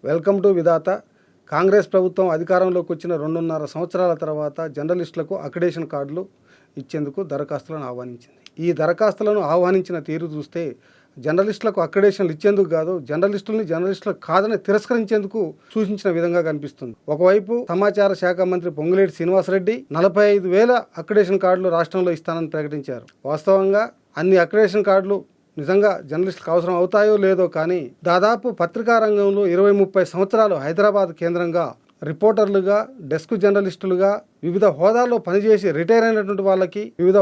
Welcome to విధాత. కాంగ్రెస్ ప్రభుత్వం అధికారంలోకి వచ్చిన 2.5 సంవత్సరాల తర్వాత జర్నలిస్టులకు అక్రిడేషన్ కార్డులు ఇచ్చేందుకు దరఖాస్తులను ఆహ్వానించింది. ఈ దరఖాస్తులను ఆహ్వానించిన తీరు చూస్తే జర్నలిస్టులకు అక్రిడేషన్లు ఇచ్చేందుకు కాదు, జర్నలిస్టులు కాదని తిరస్కరించేందుకు సూచించిన విధంగా కనిపిస్తుంది. ఒకవైపు సమాచార శాఖ మంత్రి పొంగులేటి శ్రీనివాసరెడ్డి 45,000 అక్రిడేషన్ కార్డులు రాష్ట్రంలో ఇస్తానని ప్రకటించారు. వాస్తవంగా అన్ని అక్రిడేషన్ కార్డులు నిజంగా జర్నలిస్టులకు అవసరం అవుతాయో లేదో కానీ దాదాపు పత్రికా రంగంలో 20-30 సంవత్సరాలు హైదరాబాద్ కేంద్రంగా రిపోర్టర్లుగా, డెస్క్ జర్నలిస్టులుగా వివిధ హోదాల్లో పనిచేసి రిటైర్ అయినటువంటి వాళ్ళకి వివిధ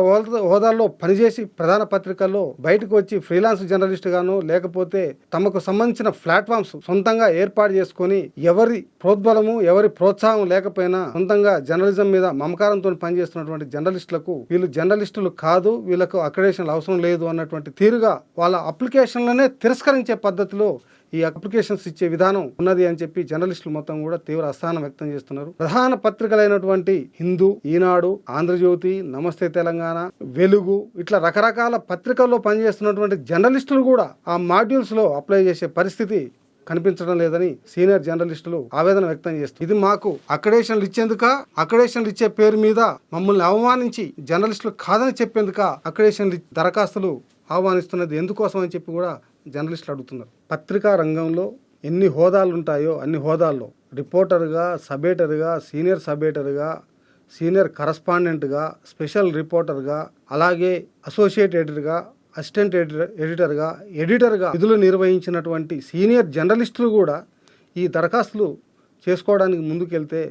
హోదాల్లో పనిచేసి ప్రధాన పత్రికల్లో బయటకు వచ్చి ఫ్రీలాన్స్ జర్నలిస్టుగాను లేకపోతే తమకు సంబంధించిన ప్లాట్ఫామ్స్ సొంతంగా ఏర్పాటు చేసుకొని ఎవరి ప్రోద్బలము ఎవరి ప్రోత్సాహం లేకపోయినా సొంతంగా జర్నలిజం మీద మమకారంతో పనిచేస్తున్నటువంటి జర్నలిస్టులకు వీళ్ళు జర్నలిస్టులు కాదు, వీళ్ళకు అక్రిడేషన్లు అవసరం లేదు అన్నటువంటి తీరుగా వాళ్ళ అప్లికేషన్లనే తిరస్కరించే పద్ధతిలో ఈ అప్లికేషన్స్ ఇచ్చే విధానం ఉన్నది అని చెప్పి జర్నలిస్టులు మొత్తం కూడా తీవ్ర అసహనం వ్యక్తం చేస్తున్నారు. ప్రధాన పత్రికలైనటువంటి హిందూ, ఈనాడు, ఆంధ్రజ్యోతి, నమస్తే తెలంగాణ, వెలుగు ఇట్లా రకరకాల పత్రికల్లో పనిచేస్తున్నటువంటి జర్నలిస్టులు కూడా ఆ మాడ్యూల్స్ లో అప్లై చేసే పరిస్థితి కనిపించడం లేదని సీనియర్ జర్నలిస్టులు ఆవేదన వ్యక్తం చేస్తారు. ఇది మాకు అక్రిడేషన్లు ఇచ్చేందుక, అక్రిడేషన్లు ఇచ్చే పేరు మీద మమ్మల్ని అవమానించి జర్నలిస్టులు కాదని చెప్పేందుక అక్రిడేషన్లు దరఖాస్తులు ఆహ్వానిస్తున్నది ఎందుకోసం అని చెప్పి కూడా జర్నలిస్టులు అడుగుతున్నారు. పత్రికా రంగంలో ఎన్ని హోదాలు ఉంటాయో అన్ని హోదాల్లో రిపోర్టర్గా, సబ్-ఎడిటర్గా, సీనియర్ సబ్-ఎడిటర్గా, సీనియర్ కరస్పాండెంట్గా, స్పెషల్ రిపోర్టర్గా, అలాగే అసోసియేట్ ఎడిటర్గా, అసిస్టెంట్ ఎడిటర్గా, ఎడిటర్గా విధులు నిర్వహించినటువంటి సీనియర్ జర్నలిస్టులు కూడా ఈ దరఖాస్తులు చేసుకోవడానికి ముందుకెళ్తే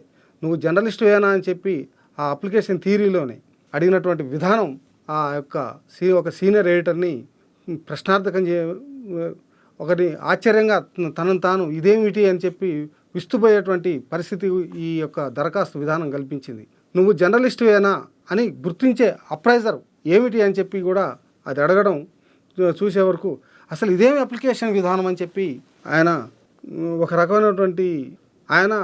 నువ్వు జర్నలిస్టువేనా అని చెప్పి ఆ అప్లికేషన్ థియరీలోనే అడిగినటువంటి విధానం ఆ యొక్క ఒక సీనియర్ ఎడిటర్ని ప్రశ్నార్థకం ఒకటి ఆశ్చర్యంగా తనను తాను ఇదేమిటి అని చెప్పి విస్తుపోయేటువంటి పరిస్థితి ఈ యొక్క దరఖాస్తు విధానం కల్పించింది. నువ్వు జర్నలిస్టువేనా అని గుర్తించే అప్రైజర్ ఏమిటి అని చెప్పి కూడా అది అడగడం చూసే వరకు అసలు ఇదేమి అప్లికేషన్ విధానం అని చెప్పి ఆయన ఒక రకమైనటువంటి ఆయన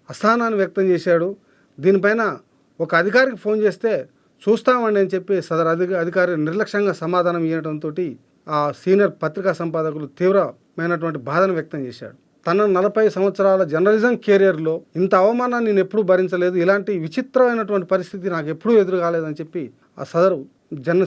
అసహనాన్ని వ్యక్తం చేశాడు. దీనిపైన ఒక అధికారికి ఫోన్ చేస్తే చూస్తామండి అని చెప్పి సదరు అధికారి నిర్లక్ష్యంగా సమాధానం ఇవ్వడంతో ఆ సీనియర్ పత్రికా సంపాదకులు తీవ్రమైనటువంటి బాధను వ్యక్తం చేశాడు. తన 40 సంవత్సరాల జర్నలిజం కెరియర్లో ఇంత అవమానాన్ని నేను ఎప్పుడూ భరించలేదు, ఇలాంటి విచిత్రమైనటువంటి పరిస్థితి నాకు ఎప్పుడూ ఎదురు కాలేదని చెప్పి ఆ సదరు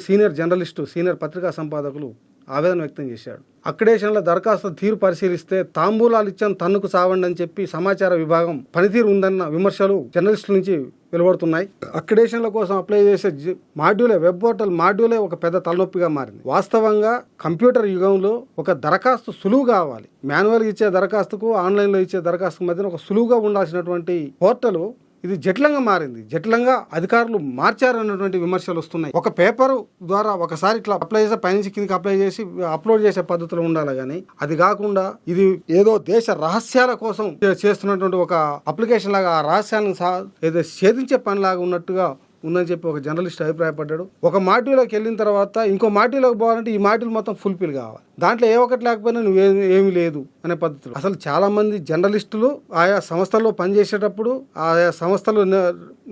సీనియర్ పత్రికా సంపాదకులు ఆవేదన వ్యక్తం చేశాడు. అక్రిడేషన్ల దరఖాస్తు తీరు పరిశీలిస్తే తాంబూలాలు ఇచ్చాను తన్నుకు సావండి అని చెప్పి సమాచార విభాగం పనితీరు ఉందన్న విమర్శలు జర్నలిస్టుల నుంచి వెలువడుతున్నాయి. అక్రిడేషన్ల కోసం అప్లై చేసే వెబ్ పోర్టల్ మాడ్యూలే ఒక పెద్ద తలనొప్పిగా మారింది. వాస్తవంగా కంప్యూటర్ యుగంలో ఒక దరఖాస్తు సులువు కావాలి. మాన్యువల్గా ఇచ్చే దరఖాస్తుకు ఆన్లైన్లో ఇచ్చే దరఖాస్తుకు మధ్యన ఒక సులువుగా ఉండాల్సినటువంటి పోర్టల్ ఇది జటిలంగా మారింది. జటిలంగా అధికారులు మార్చారన్నటువంటి విమర్శలు వస్తున్నాయి. ఒక పేపరు ద్వారా ఒకసారి ఇట్లా అప్లై చేసి పైనుంచి కిందకి అప్లై చేసి అప్లోడ్ చేసే పద్ధతిలో ఉండాలి కానీ అది కాకుండా ఇది ఏదో దేశ రహస్యాల కోసం చేస్తున్నటువంటి ఒక అప్లికేషన్ లాగా ఆ రహస్యాలను ఏదో ఛేదించే పనిలాగా ఉన్నట్టుగా ఉందని చెప్పి ఒక జర్నలిస్ట్ అభిప్రాయపడ్డాడు. ఒక మాడ్యూల్లోకి వెళ్ళిన తర్వాత ఇంకో మాడ్యూల్లోకి పోవాలంటే ఈ మాడ్యూల్ మొత్తం ఫుల్ఫిల్ కావాలి. దాంట్లో ఏ ఒక్కటి లేకపోయినా ఏమీ లేదు అనే పద్ధతిలో అసలు చాలా మంది జర్నలిస్టులు ఆయా సంస్థల్లో పనిచేసేటప్పుడు ఆయా సంస్థలు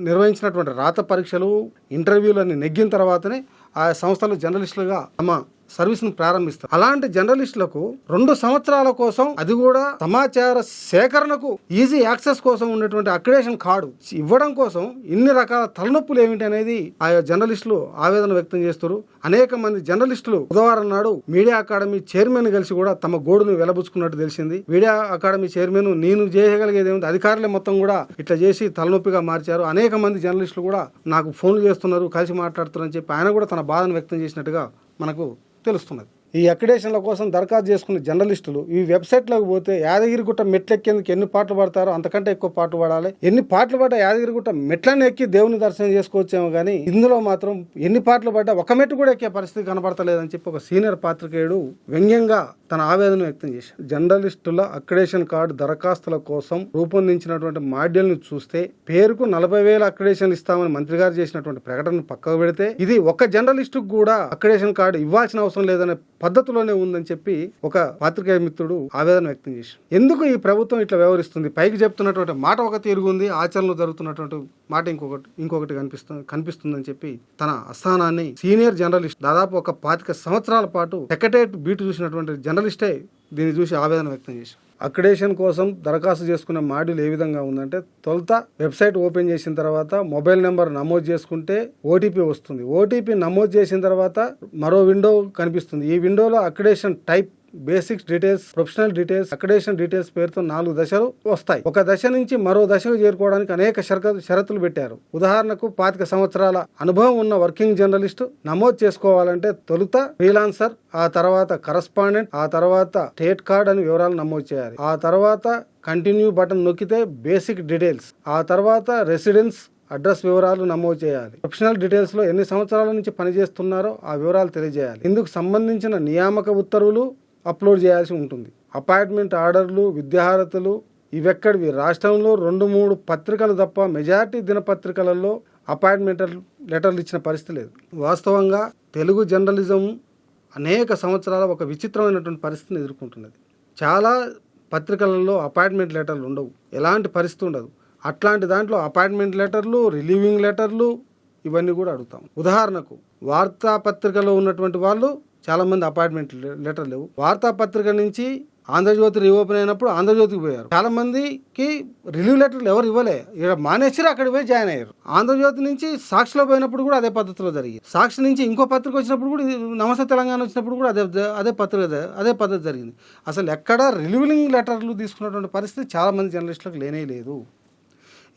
నిర్వహించినటువంటి రాత పరీక్షలు, ఇంటర్వ్యూలన్నీ నెగ్గిన తర్వాతనే ఆయా సంస్థలు జర్నలిస్టులుగా తమ సర్వీస్ను ప్రారంభిస్తారు. అలాంటి జర్నలిస్టులకు 2 సంవత్సరాల కోసం, అది కూడా సమాచార సేకరణకు ఈజీ యాక్సెస్ కోసం ఉన్నటువంటి అక్రిడేషన్ కార్డు ఇవ్వడం కోసం ఇన్ని రకాల తలనొప్పులు ఏమిటి అనేది ఆయా జర్నలిస్టులు ఆవేదన వ్యక్తం చేస్తారు. అనేక మంది జర్నలిస్టులు బుధవారం నాడు మీడియా అకాడమీ చైర్మన్ కలిసి కూడా తమ గోడును వెలబుచ్చుకున్నట్టు తెలిసింది. మీడియా అకాడమీ చైర్మన్ నేను చేయగలిగేది ఏమిటి, అధికారులే మొత్తం కూడా ఇట్లా చేసి తలనొప్పిగా మార్చారు. అనేక మంది జర్నలిస్టులు కూడా నాకు ఫోన్లు చేస్తున్నారు, కలిసి మాట్లాడుతున్నారు అని చెప్పి ఆయన కూడా తన బాధను వ్యక్తం చేసినట్టుగా మనకు తెలుస్తున్నది. ఈ అక్రిడేషన్ల కోసం దరఖాస్తు చేసుకున్న జర్నలిస్టులు ఈ వెబ్సైట్లోకి పోతే యాదగిరిగుట్ట మెట్లెక్కేందుకు ఎన్ని పాటలు పడతారో అంతకంటే ఎక్కువ పాటలు పడాలి. ఎన్ని పాటలు పడ్డా యాదగిరిగుట్ట మెట్లను ఎక్కి దేవుని దర్శనం చేసుకోవచ్చేమో కానీ ఇందులో మాత్రం ఎన్ని పాటలు పడ్డా ఒక మెట్టు కూడా ఎక్కే పరిస్థితి కనబడతలేదని చెప్పి ఒక సీనియర్ పాత్రికేయుడు వ్యంగ్యంగా తన ఆవేదన వ్యక్తం చేశారు. జర్నలిస్టుల అక్రిడేషన్ కార్డు దరఖాస్తుల కోసం రూపొందించినటువంటి మాడ్యూల్ని చూస్తే పేరుకు 40,000 అక్రిడేషన్లు ఇస్తామని మంత్రి గారు చేసినటువంటి ప్రకటన పక్కకు పెడితే ఇది ఒక జర్నలిస్టుకు కూడా అక్రిడేషన్ కార్డు ఇవ్వాల్సిన అవసరం లేదనే పద్ధతిలోనే ఉందని చెప్పి ఒక పాత్రికేయ మిత్రుడు ఆవేదన వ్యక్తం చేశారు. ఎందుకు ఈ ప్రభుత్వం ఇట్లా వ్యవహరిస్తుంది? పైకి చెప్తున్నటువంటి మాట ఒక తీరుగుంది, ఆచరణలో జరుగుతున్నటువంటి మాట ఇంకొకటి కనిపిస్తుందని చెప్పి తన అసహనాన్ని సీనియర్ జర్నలిస్ట్ దాదాపు ఒక 25 సంవత్సరాల పాటు సెక్రటేరియట్ బీట్ చూసినటువంటి జర్నలిస్టే దీన్ని చూసి ఆవేదన వ్యక్తం చేశారు. అక్రిడేషన్ కోసం దరఖాస్తు చేసుకునే మాడ్యూల్ ఏ విధంగా ఉందంటే, తొలుత వెబ్సైట్ ఓపెన్ చేసిన తర్వాత మొబైల్ నెంబర్ నమోదు చేసుకుంటే ఓటీపీ వస్తుంది. ఓటీపీ నమోదు చేసిన తర్వాత మరో విండో కనిపిస్తుంది. ఈ విండోలో accreditation type, basics details, professional details, accreditation details పేరుతో 4 దశలు వస్తాయి. ఒక దశ నుంచి మరో దశకు చేరుకోవడానికి అనేక షరతులు పెట్టారు. ఉదాహరణకు 25 సంవత్సరాల అనుభవం ఉన్న వర్కింగ్ జర్నలిస్ట్ నమోదు చేసుకోవాలంటే తొలుత ఫ్రీలాన్సర్, ఆ తర్వాత కరస్పాండెంట్, ఆ తర్వాత స్టేట్ కార్డ్ అని వివరాలు నమోదు చేయాలి. ఆ తర్వాత కంటిన్యూ బటన్ నొక్కితే బేసిక్ డీటెయిల్స్, ఆ తర్వాత రెసిడెన్స్ అడ్రస్ వివరాలు నమోదు చేయాలి. ప్రొఫెషనల్ డీటెయిల్స్ లో ఎన్ని సంవత్సరాల నుంచి పనిచేస్తున్నారో ఆ వివరాలు తెలియజేయాలి. ఇందుకు సంబంధించిన నియామక ఉత్తర్వులు అప్లోడ్ చేయాల్సి ఉంటుంది. అపాయింట్మెంట్ ఆర్డర్లు, విద్యార్హతలు ఇవెక్కడివి? రాష్ట్రంలో 2-3 పత్రికలు తప్ప మెజారిటీ దినపత్రికలలో అపాయింట్మెంట్ లెటర్లు ఇచ్చిన పరిస్థితి లేదు. వాస్తవంగా తెలుగు జర్నలిజం అనేక సంవత్సరాల ఒక విచిత్రమైనటువంటి పరిస్థితిని ఎదుర్కొంటున్నది. చాలా పత్రికలలో అపాయింట్మెంట్ లెటర్లు ఉండవు, ఎలాంటి పరిస్థితి ఉండదు. అట్లాంటి దాంట్లో అపాయింట్మెంట్ లెటర్లు, రిలీవింగ్ లెటర్లు ఇవన్నీ కూడా అడుగుతాం. ఉదాహరణకు వార్తాపత్రికలో ఉన్నటువంటి వాళ్ళు చాలామంది అపాయింట్మెంట్ లెటర్ లేవు. వార్తాపత్రిక నుంచి ఆంధ్రజ్యోతి రీఓపెన్ అయినప్పుడు ఆంధ్రజ్యోతికి పోయారు. చాలా మందికి రిలీవ్ లెటర్లు ఎవరు ఇవ్వలే, ఇక్కడ మానేసిరు, అక్కడికి పోయి జాయిన్ అయ్యారు. ఆంధ్రజ్యోతి నుంచి సాక్షిలో పోయినప్పుడు కూడా అదే పద్ధతిలో జరిగింది. సాక్షి నుంచి ఇంకో పత్రిక వచ్చినప్పుడు కూడా, నమస్తే తెలంగాణ వచ్చినప్పుడు కూడా అదే పద్ధతి జరిగింది. అసలు ఎక్కడ రిలీవింగ్ లెటర్లు తీసుకున్నటువంటి పరిస్థితి చాలా మంది జర్నలిస్టులకు లేనే లేదు.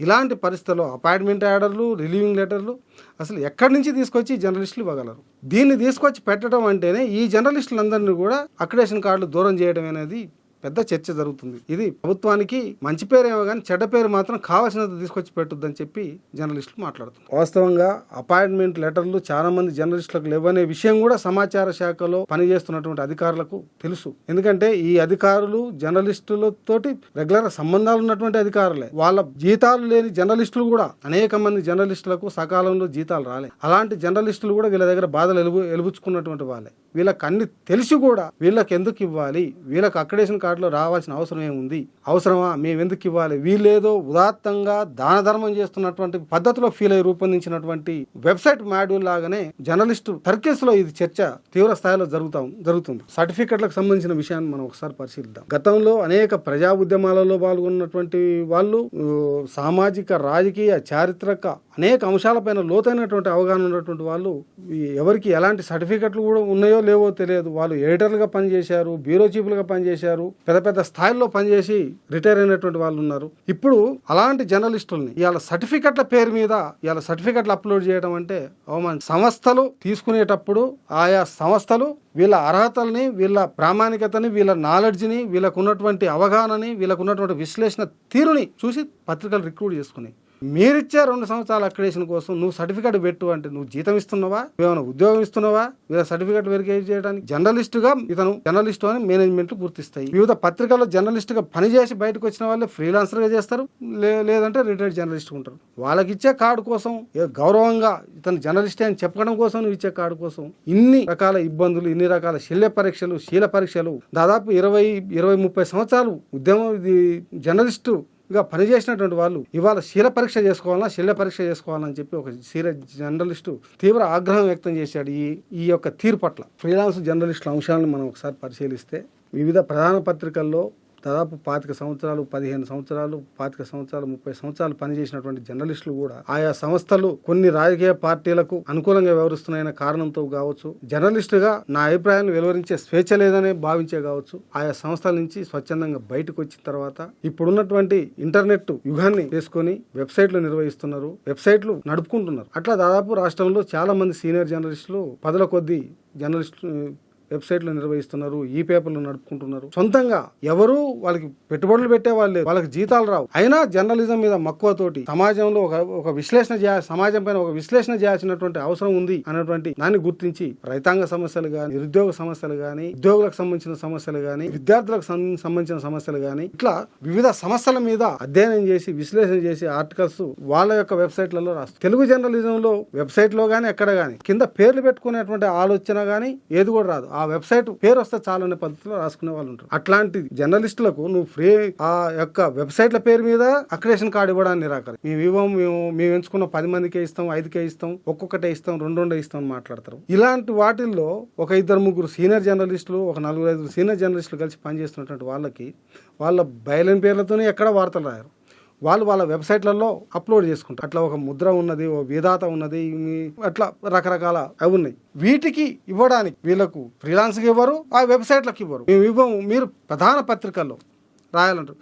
ఇలాంటి పరిస్థితుల్లో అపాయింట్మెంట్ ఆర్డర్లు, రిలీవింగ్ లెటర్లు అసలు ఎక్కడి నుంచి తీసుకొచ్చి జర్నలిస్టులు ఇవ్వగలరు? దీన్ని తీసుకొచ్చి పెట్టడం అంటేనే ఈ జర్నలిస్టులందరినీ కూడా అక్రిడేషన్ కార్డులు దూరం చేయడం అనేది పెద్ద చర్చ జరుగుతుంది. ఇది ప్రభుత్వానికి మంచి పేరేమో కానీ చెడ్డ పేరు మాత్రం కావాల్సినంత తీసుకొచ్చి పెట్టుద్దని చెప్పి జర్నలిస్టులు మాట్లాడుతున్నారు. వాస్తవంగా అపాయింట్మెంట్ లెటర్లు చాలా మంది జర్నలిస్టులకు లేవనే విషయం కూడా సమాచార శాఖలో పనిచేస్తున్నటువంటి అధికారులకు తెలుసు. ఎందుకంటే ఈ అధికారులు జర్నలిస్టులతోటి రెగ్యులర్ సంబంధాలు ఉన్నటువంటి అధికారులే. వాళ్ళ జీతాలు లేని జర్నలిస్టులు కూడా అనేక మంది జర్నలిస్టులకు సకాలంలో జీతాలు రాలే. అలాంటి జర్నలిస్టులు కూడా వీళ్ళ దగ్గర బాధలు ఎలుబుచ్చుకున్నటువంటి వాళ్ళే. వీళ్ళకి అన్ని తెలిసి కూడా వీళ్ళకి ఎందుకు ఇవ్వాలి, వీళ్ళకి అక్రిడేషన్ కార్డులో రావాల్సిన అవసరం ఏముంది, అవసరమా, మేము ఎందుకు ఇవ్వాలి? వీళ్ళేదో ఉదాత్తంగా దాన ధర్మం చేస్తున్నటువంటి పద్ధతిలో ఫీల్ అయ్యి రూపొందించినటువంటి వెబ్సైట్ మాడ్యూల్ లాగానే జర్నలిస్టు సర్కిల్స్ లో ఇది చర్చ తీవ్ర స్థాయిలో జరుగుతుంది. సర్టిఫికెట్లకు సంబంధించిన విషయాన్ని మనం ఒకసారి పరిశీలిద్దాం. గతంలో అనేక ప్రజా ఉద్యమాలలో పాల్గొన్నటువంటి వాళ్ళు సామాజిక, రాజకీయ, చారిత్రక అనేక అంశాలపైన లోతైనటువంటి అవగాహన ఉన్నటువంటి వాళ్ళు ఎవరికి ఎలాంటి సర్టిఫికెట్లు కూడా ఉన్నాయో లేవో తెలియదు. వాళ్ళు ఎడిటర్లుగా పనిచేశారు, బ్యూరో చీఫ్లుగా పనిచేశారు, పెద్ద పెద్ద స్థాయిల్లో పనిచేసి రిటైర్ అయినటువంటి వాళ్ళు ఉన్నారు. ఇప్పుడు అలాంటి జర్నలిస్టుల్ని ఇవాళ సర్టిఫికెట్ల పేరు మీద ఇవాళ సర్టిఫికెట్లు అప్లోడ్ చేయడం అంటే అవమానం. సంస్థలు తీసుకునేటప్పుడు ఆయా సంస్థలు వీళ్ళ అర్హతల్ని, వీళ్ళ ప్రామాణికతని, వీళ్ళ నాలెడ్జ్ని, వీళ్ళకు ఉన్నటువంటి అవగాహనని, వీళ్ళకు ఉన్నటువంటి విశ్లేషణ తీరుని చూసి పత్రికలు రిక్రూట్ చేసుకుని మీరిచ్చే 2 సంవత్సరాల అక్రిడేషన్ కోసం నువ్వు సర్టిఫికెట్ పెట్టు అంటే నువ్వు జీతం ఇస్తున్నావా, ఏమైనా ఉద్యోగం ఇస్తున్నావా? వీళ్ళ సర్టిఫికెట్ వెరిఫై చేయడానికి జర్నలిస్టుగా ఇతను జర్నలిస్టు అని మేనేజ్మెంట్ గుర్తిస్తాయి. వివిధ పత్రికల్లో జర్నలిస్టుగా పనిచేసి బయటకు వచ్చిన వాళ్ళే ఫ్రీలాన్సర్గా చేస్తారు, లేదంటే రిటైర్డ్ జర్నలిస్ట్ ఉంటారు. వాళ్ళకి ఇచ్చే కార్డు కోసం గౌరవంగా ఇతను జర్నలిస్టే అని చెప్పడం కోసం నువ్వు ఇచ్చే కార్డు కోసం ఇన్ని రకాల ఇబ్బందులు, ఇన్ని రకాల శల్య పరీక్షలు, శీల పరీక్షలు, దాదాపు 20-30 సంవత్సరాలు ఉద్యమం జర్నలిస్టు గా పనిచేసినటువంటి వాళ్ళు ఇవాళ శీల పరీక్ష చేసుకోవాలన్నా, శల్య పరీక్ష చేసుకోవాలని చెప్పి ఒక సీరియస్ జర్నలిస్టు తీవ్ర ఆగ్రహం వ్యక్తం చేశాడు ఈ యొక్క తీరు పట్ల. ఫ్రీలాన్స్ జర్నలిస్టుల అంశాలను మనం ఒకసారి పరిశీలిస్తే వివిధ ప్రధాన పత్రికల్లో దాదాపు 25 సంవత్సరాలు, 15 సంవత్సరాలు, 25 సంవత్సరాలు, 30 సంవత్సరాలు పనిచేసినటువంటి జర్నలిస్టులు కూడా ఆయా సంస్థలు కొన్ని రాజకీయ పార్టీలకు అనుకూలంగా వ్యవహరిస్తున్నాయన్న కారణంతో కావచ్చు, జర్నలిస్టుగా నా అభిప్రాయాన్ని వెలువరించే స్వేచ్ఛ లేదనే భావించే కావచ్చు, ఆయా సంస్థల నుంచి స్వచ్ఛందంగా బయటకు వచ్చిన తర్వాత ఇప్పుడున్నటువంటి ఇంటర్నెట్ యుగాన్ని చేసుకొని వెబ్సైట్లు నిర్వహిస్తున్నారు, వెబ్సైట్లు నడుపుకుంటున్నారు. అట్లా దాదాపు రాష్ట్రంలో చాలా మంది సీనియర్ జర్నలిస్టులు 10ల కొద్దీ జర్నలిస్టులు వెబ్సైట్లు నిర్వహిస్తున్నారు, ఈ పేపర్లు నడుపుకుంటున్నారు. సొంతంగా ఎవరు వాళ్ళకి పెట్టుబడులు పెట్టే వాళ్ళు, వాళ్ళకి జీతాలు రావు. అయినా జర్నలిజం మీద మక్కువతోటి సమాజంలో ఒక విశ్లేషణ సమాజం పైన ఒక విశ్లేషణ చేయాల్సినటువంటి అవసరం ఉంది అనేటువంటి దాన్ని గుర్తించి రైతాంగ సమస్యలు గాని, నిరుద్యోగ సమస్యలు గాని, ఉద్యోగులకు సంబంధించిన సమస్యలు గాని, విద్యార్థులకు సంబంధించిన సమస్యలు గాని, ఇట్లా వివిధ సమస్యల మీద అధ్యయనం చేసి విశ్లేషణ చేసి ఆర్టికల్స్ వాళ్ళ యొక్క వెబ్సైట్లలో రాస్తారు. తెలుగు జర్నలిజంలో వెబ్సైట్ లో గానీ ఎక్కడ గానీ కింద పేర్లు పెట్టుకునేటువంటి ఆలోచన గానీ ఏది కూడా రాదు. ఆ వెబ్సైట్ పేరు వస్తే చాలనే పద్ధతిలో రాసుకునే వాళ్ళు ఉంటారు. అట్లాంటి జర్నలిస్టులకు నువ్వు ఫ్రీ ఆ యొక్క వెబ్సైట్ల పేరు మీద అక్రిడేషన్ కార్డు ఇవ్వడానికి నిరాకరి. మేము ఎంచుకున్న 10 మందికే ఇస్తాం, 5కే ఇస్తాం, ఒక్కొక్కటే ఇస్తాం, 2 ఇస్తాం అని మాట్లాడతారు. ఇలాంటి వాటిల్లో ఒక 2-3 సీనియర్ జర్నలిస్టులు, ఒక 4-5 సీనియర్ జర్నలిస్టులు కలిసి పనిచేస్తున్నటువంటి వాళ్ళకి వాళ్ళ బయలుని పేర్లతోనే ఎక్కడ వార్తలు రాయరు. వాళ్ళ వెబ్సైట్లలో అప్లోడ్ చేసుకుంటారు. అట్లా ఒక ముద్ర ఉన్నది, ఓ విధాత ఉన్నది, అట్లా రకరకాల అవి ఉన్నాయి. వీటికి ఇవ్వడానికి వీళ్ళకు ఫ్రీలాన్స్కి ఇవ్వరు, ఆ వెబ్సైట్లకు ఇవ్వరు. మేము ఇవ్వము, మీరు ప్రధాన పత్రికల్లో రాయాలంటారు.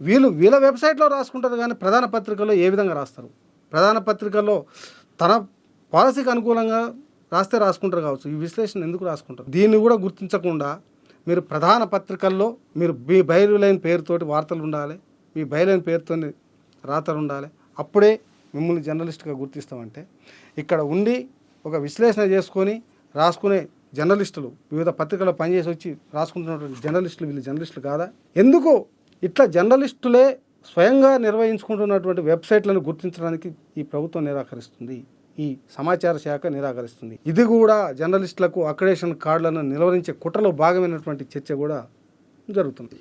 వీళ్ళ వెబ్సైట్లో రాసుకుంటారు, కానీ ప్రధాన పత్రికల్లో ఏ విధంగా రాస్తారు? ప్రధాన పత్రికల్లో తన పాలసీకి అనుకూలంగా రాసుకుంటారు కావచ్చు. ఈ విశ్లేషణ ఎందుకు రాసుకుంటారు? దీన్ని కూడా గుర్తించకుండా మీరు ప్రధాన పత్రికల్లో మీరు మీ బయలులైన పేరుతోటి వార్తలు ఉండాలి, మీ బయలులైన పేరుతో రాతలు ఉండాలి. అప్పుడే మిమ్మల్ని జర్నలిస్ట్గా గుర్తిస్తామంటే ఇక్కడ ఉండి ఒక విశ్లేషణ చేసుకొని రాసుకునే జర్నలిస్టులు, వివిధ పత్రికల్లో పనిచేసి వచ్చి రాసుకుంటున్నటువంటి జర్నలిస్టులు వీళ్ళు జర్నలిస్టులు కాదా? ఎందుకు ఇట్లా జర్నలిస్టులే స్వయంగా నిర్వహించుకుంటున్నటువంటి వెబ్సైట్లను గుర్తించడానికి ఈ ప్రభుత్వం నిరాకరిస్తుంది, ఈ సమాచార శాఖ నిరాకరిస్తుంది. ఇది కూడా జర్నలిస్టులకు అక్రిడేషన్ కార్డులను నిలువరించే కుట్రలో భాగమైనటువంటి చర్చ కూడా జరుగుతుంది.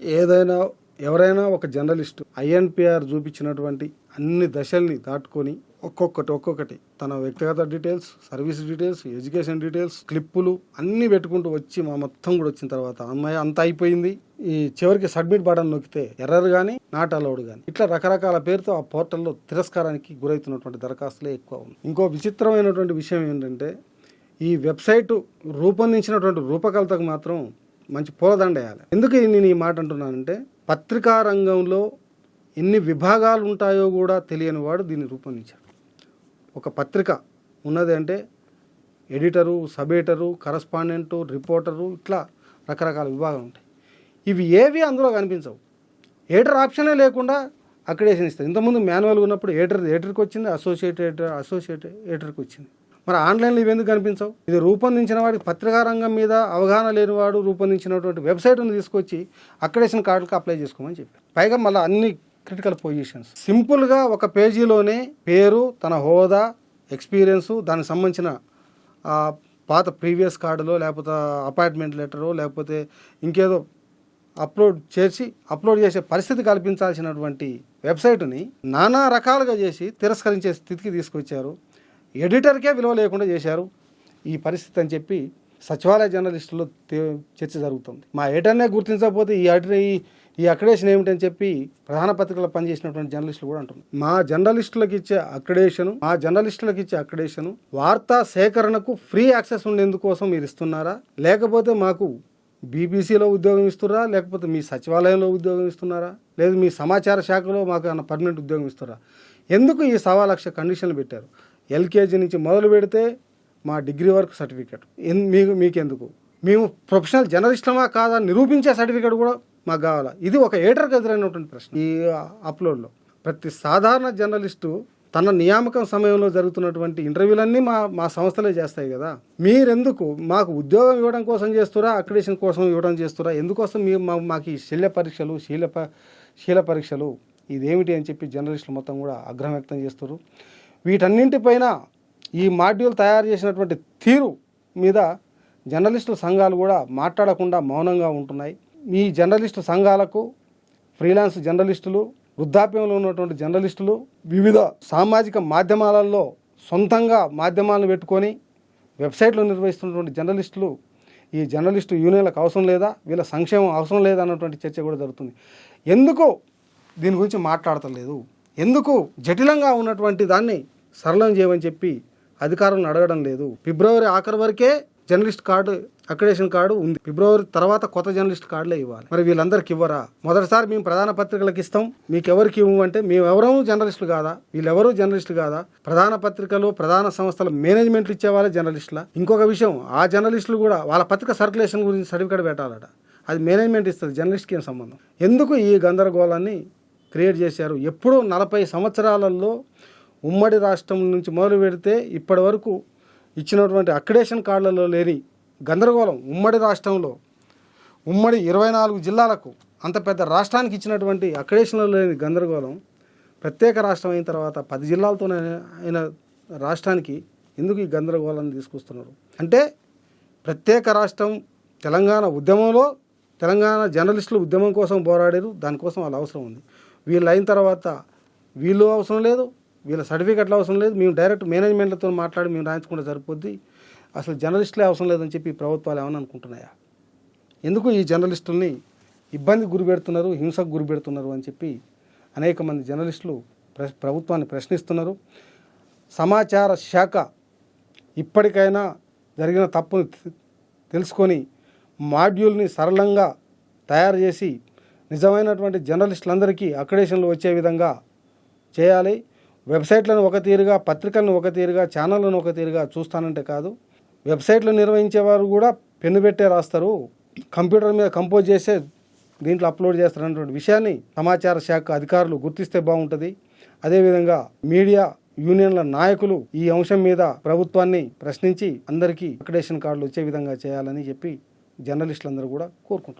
ఎవరైనా ఒక జర్నలిస్టు INPR చూపించినటువంటి అన్ని దశల్ని దాటుకొని ఒక్కొక్కటి తన వ్యక్తిగత details, service details, education details, క్లిప్పులు అన్నీ పెట్టుకుంటూ వచ్చి మా మొత్తం కూడా వచ్చిన తర్వాత అమ్మాయి అంతా అయిపోయింది, ఈ చివరికి సబ్మిట్ బటన్ నొక్కితే ఎర్రర్ కానీ నాట్ అలౌడ్ కానీ ఇట్లా రకరకాల పేరుతో ఆ పోర్టల్లో తిరస్కారానికి గురవుతున్నటువంటి దరఖాస్తులే ఎక్కువ ఉంది. ఇంకో విచిత్రమైనటువంటి విషయం ఏంటంటే ఈ వెబ్సైట్ రూపొందించినటువంటి రూపకల్తకు మాత్రం మంచి పూలదండ వేయాలి. ఎందుకు నేను ఈ మాట అంటున్నానంటే పత్రికా రంగంలో ఎన్ని విభాగాలు ఉంటాయో కూడా తెలియని వాడు దీన్ని రూపొందించాడు. ఒక పత్రిక ఉన్నది అంటే editor, sub editor, correspondent, reporter, ఇట్లా రకరకాల విభాగాలు ఉంటాయి. ఇవి ఏవి అందులో కనిపించవు. ఎడిటర్ ఆప్షనే లేకుండా అక్రిడేషన్ ఇస్తారు. ఇంతకుముందు మాన్యువల్గా ఉన్నప్పుడు ఎడిటర్కి వచ్చింది, అసోసియేట్ ఎడిటర్కి వచ్చింది. మరి ఆన్లైన్లో ఇవెందుకు కనిపించవు? ఇది రూపొందించిన వాడికి పత్రికా రంగం మీద అవగాహన లేనివాడు రూపొందించినటువంటి వెబ్సైట్ను తీసుకొచ్చి అక్రిడేషన్ కార్డులకు అప్లై చేసుకోమని చెప్పారు. పైగా మళ్ళీ అన్ని క్రిటికల్ పొజిషన్స్ సింపుల్గా ఒక పేజీలోనే పేరు, తన హోదా, ఎక్స్పీరియన్సు, దానికి సంబంధించిన పాత ప్రీవియస్ కార్డులో లేకపోతే అపాయింట్మెంట్ లెటరో లేకపోతే ఇంకేదో అప్లోడ్ చేసే పరిస్థితి కల్పించాల్సినటువంటి వెబ్సైట్ని నానా రకాలుగా చేసి తిరస్కరించే స్థితికి తీసుకొచ్చారు. ఎడిటర్కే విలువ లేకుండా చేశారు ఈ పరిస్థితి అని చెప్పి సచివాలయ జర్నలిస్టులో చర్చ జరుగుతుంది. మా ఎడిటర్నే గుర్తించకపోతే ఈ అక్రిడేషన్ ఏమిటని చెప్పి ప్రధాన పత్రికలో పనిచేసినటువంటి జర్నలిస్టులు కూడా అంటున్నారు. మా జర్నలిస్టులకు ఇచ్చే అక్రిడేషను వార్తా సేకరణకు ఫ్రీ యాక్సెస్ ఉండేందుకోసం మీరు ఇస్తున్నారా, లేకపోతే మాకు బీబీసీలో ఉద్యోగం ఇస్తున్నారా, లేకపోతే మీ సచివాలయంలో ఉద్యోగం ఇస్తున్నారా, లేదు మీ సమాచార శాఖలో మాకు ఏమైనా పర్మనెంట్ ఉద్యోగం ఇస్తున్నారా? ఎందుకు ఈ 1,00,000 కండిషన్లు పెట్టారు? LKG నుంచి మొదలు పెడితే మా డిగ్రీ వరకు సర్టిఫికేట్ మీకెందుకు? మేము ప్రొఫెషనల్ జర్నలిస్టులమా కాదా నిరూపించే సర్టిఫికేట్ కూడా మాకు కావాలా? ఇది ఒక ఎడిటర్కి ఎదురైనటువంటి ప్రశ్న. ఈ అప్లోడ్లో ప్రతి సాధారణ జర్నలిస్టు తన నియామకం సమయంలో జరుగుతున్నటువంటి ఇంటర్వ్యూలన్నీ మా సంస్థలే చేస్తాయి కదా. మీరెందుకు మాకు ఉద్యోగం ఇవ్వడం కోసం చేస్తురా, అక్రిడేషన్ కోసం ఇవ్వడం చేస్తురా? ఎందుకోసం మాకు ఈ శీల పరీక్షలు ఇదేమిటి అని చెప్పి జర్నలిస్టులు మొత్తం కూడా ఆగ్రహం వ్యక్తం చేస్తారు. వీటన్నింటిపైన ఈ మాడ్యూల్ తయారు చేసినటువంటి తీరు మీద జర్నలిస్టుల సంఘాలు కూడా మాట్లాడకుండా మౌనంగా ఉంటున్నాయి. ఈ జర్నలిస్టు సంఘాలకు ఫ్రీలాన్స్ జర్నలిస్టులు, వృద్ధాప్యంలో ఉన్నటువంటి జర్నలిస్టులు, వివిధ సామాజిక మాధ్యమాలలో సొంతంగా మాధ్యమాలను పెట్టుకొని వెబ్సైట్లు నిర్వహిస్తున్నటువంటి జర్నలిస్టులు ఈ జర్నలిస్టు యూనియన్లకు అవసరం లేదా, వీళ్ళ సంక్షేమం అవసరం లేదా అన్నటువంటి చర్చ కూడా జరుగుతుంది. ఎందుకు దీని గురించి మాట్లాడతలేదు? ఎందుకు జటిలంగా ఉన్నటువంటి దాన్ని సరళం చేయమని చెప్పి అధికారులను అడగడం లేదు? ఫిబ్రవరి ఆఖరి వరకే జర్నలిస్ట్ కార్డు, అక్రిడేషన్ కార్డు ఉంది. ఫిబ్రవరి తర్వాత కొత్త జర్నలిస్ట్ కార్డులే ఇవ్వాలి. మరి వీళ్ళందరికీ ఇవ్వరా? మొదటిసారి మేము ప్రధాన పత్రికలకు ఇస్తాం, మీకెవరికి ఇవ్వమంటే మేమెవరూ జర్నలిస్టులు కాదా? వీళ్ళెవరూ జర్నలిస్టులు కాదా? ప్రధాన పత్రికలు, ప్రధాన సంస్థల మేనేజ్మెంట్లు ఇచ్చేవాళ్ళే జర్నలిస్టులా? ఇంకొక విషయం, ఆ జర్నలిస్టులు కూడా వాళ్ళ పత్రిక సర్క్యులేషన్ గురించి సర్టిఫికేట్ పెట్టాలట. అది మేనేజ్మెంట్ ఇస్తుంది, జర్నలిస్ట్కి ఏం సంబంధం? ఎందుకు ఈ గందరగోళాన్ని క్రియేట్ చేశారు? ఎప్పుడూ 40 సంవత్సరాలలో ఉమ్మడి రాష్ట్రం నుంచి మొదలు పెడితే ఇప్పటి వరకు ఇచ్చినటువంటి అక్రిడేషన్ కార్డులలో లేని గందరగోళం ఉమ్మడి రాష్ట్రంలో, ఉమ్మడి 24 జిల్లాలకు, అంత పెద్ద రాష్ట్రానికి ఇచ్చినటువంటి అక్రిడేషన్లో లేని గందరగోళం ప్రత్యేక రాష్ట్రం అయిన తర్వాత 10 జిల్లాలతోనే అయిన రాష్ట్రానికి ఎందుకు ఈ గందరగోళాన్ని తీసుకొస్తున్నారు? అంటే ప్రత్యేక రాష్ట్రం తెలంగాణ ఉద్యమంలో తెలంగాణ జర్నలిస్టులు ఉద్యమం కోసం పోరాడారు, దానికోసం వాళ్ళ అవసరం ఉంది. వీళ్ళు అయిన తర్వాత వీళ్ళు అవసరం లేదు, వీళ్ళ సర్టిఫికెట్లు అవసరం లేదు, మేము డైరెక్ట్ మేనేజ్మెంట్లతో మాట్లాడి మేము రాయించుకుంటే సరిపోద్ది, అసలు జర్నలిస్టులే అవసరం లేదని చెప్పి ప్రభుత్వాలు ఏమైనా అనుకుంటున్నాయా? ఎందుకు ఈ జర్నలిస్టుల్ని ఇబ్బందికి గురిపెడుతున్నారు, హింసకు గురిపెడుతున్నారు అని చెప్పి అనేక మంది జర్నలిస్టులు ప్రభుత్వాన్ని ప్రశ్నిస్తున్నారు. సమాచార శాఖ ఇప్పటికైనా జరిగిన తప్పును తెలుసుకొని మాడ్యూల్ని సరళంగా తయారు చేసి నిజమైనటువంటి జర్నలిస్టులందరికీ అక్రిడేషన్లు వచ్చే విధంగా చేయాలి. వెబ్సైట్లను ఒక తీరుగా, పత్రికలను ఒక తీరుగా, ఛానళ్లను ఒక తీరుగా చూస్తానంటే కాదు. వెబ్సైట్లు నిర్వహించేవారు కూడా పెన్ను పెట్టే రాస్తారు, కంప్యూటర్ మీద కంపోజ్ చేసే దీంట్లో అప్లోడ్ చేస్తారన్నటువంటి విషయాన్ని సమాచార శాఖ అధికారులు గుర్తిస్తే బాగుంటుంది. అదేవిధంగా మీడియా యూనియన్ల నాయకులు ఈ అంశం మీద ప్రభుత్వాన్ని ప్రశ్నించి అందరికీ అక్రిడేషన్ కార్డులు వచ్చే విధంగా చేయాలని చెప్పి జర్నలిస్టులందరూ కూడా కోరుకుంటున్నారు.